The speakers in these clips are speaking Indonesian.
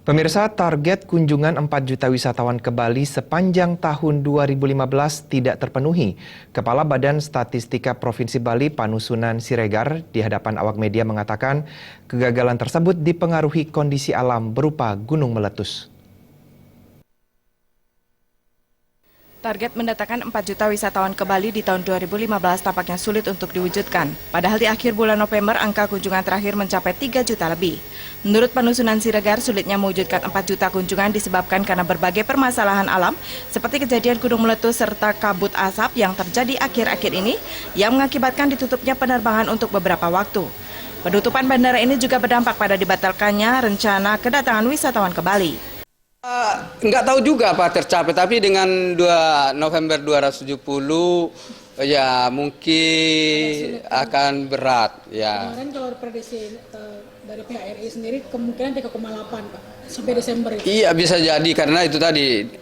Pemirsa, target kunjungan 4 juta wisatawan ke Bali sepanjang tahun 2015 tidak terpenuhi. Kepala Badan Statistika Provinsi Bali, Panusunan Siregar, di hadapan awak media mengatakan kegagalan tersebut dipengaruhi kondisi alam berupa gunung meletus. Target mendatangkan 4 juta wisatawan ke Bali di tahun 2015 tampaknya sulit untuk diwujudkan. Padahal di akhir bulan November, angka kunjungan terakhir mencapai 3 juta lebih. Menurut Panusunan Siregar, sulitnya mewujudkan 4 juta kunjungan disebabkan karena berbagai permasalahan alam, seperti kejadian gunung meletus serta kabut asap yang terjadi akhir-akhir ini, yang mengakibatkan ditutupnya penerbangan untuk beberapa waktu. Penutupan bandara ini juga berdampak pada dibatalkannya rencana kedatangan wisatawan ke Bali. Nggak tahu juga apa tercapai, tapi dengan 2 November 270 ya mungkin akan berat ya. Kemarin kalau prediksi dari pihak RI sendiri kemungkinan 3,8 Pak sampai Desember itu. Iya bisa jadi karena itu tadi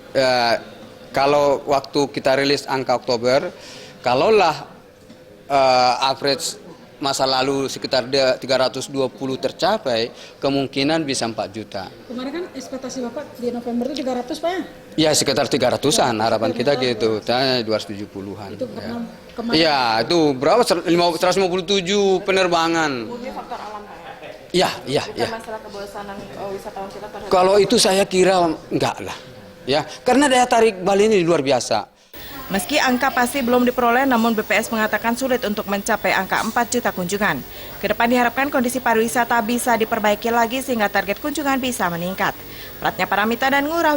kalau waktu kita rilis angka Oktober, kalaulah average masa lalu sekitar 320 tercapai, kemungkinan bisa 4 juta. Kemarin kan ekspektasi Bapak di November itu 300 Pak ya? Ya sekitar 300-an harapan kita gitu, 270-an. Itu karena kemarin. Iya, itu berapa? 157 penerbangan. Mungkin faktor alam, Pak. Iya. Masalah kebosanan wisatawan kita terhadap... Kalau itu saya kira enggak lah. Ya, karena daya tarik Bali ini luar biasa. Meski angka pasti belum diperoleh, namun BPS mengatakan sulit untuk mencapai angka 4 juta kunjungan. Kedepan diharapkan kondisi pariwisata bisa diperbaiki lagi sehingga target kunjungan bisa meningkat. Pratnya Paramita dan Ngurah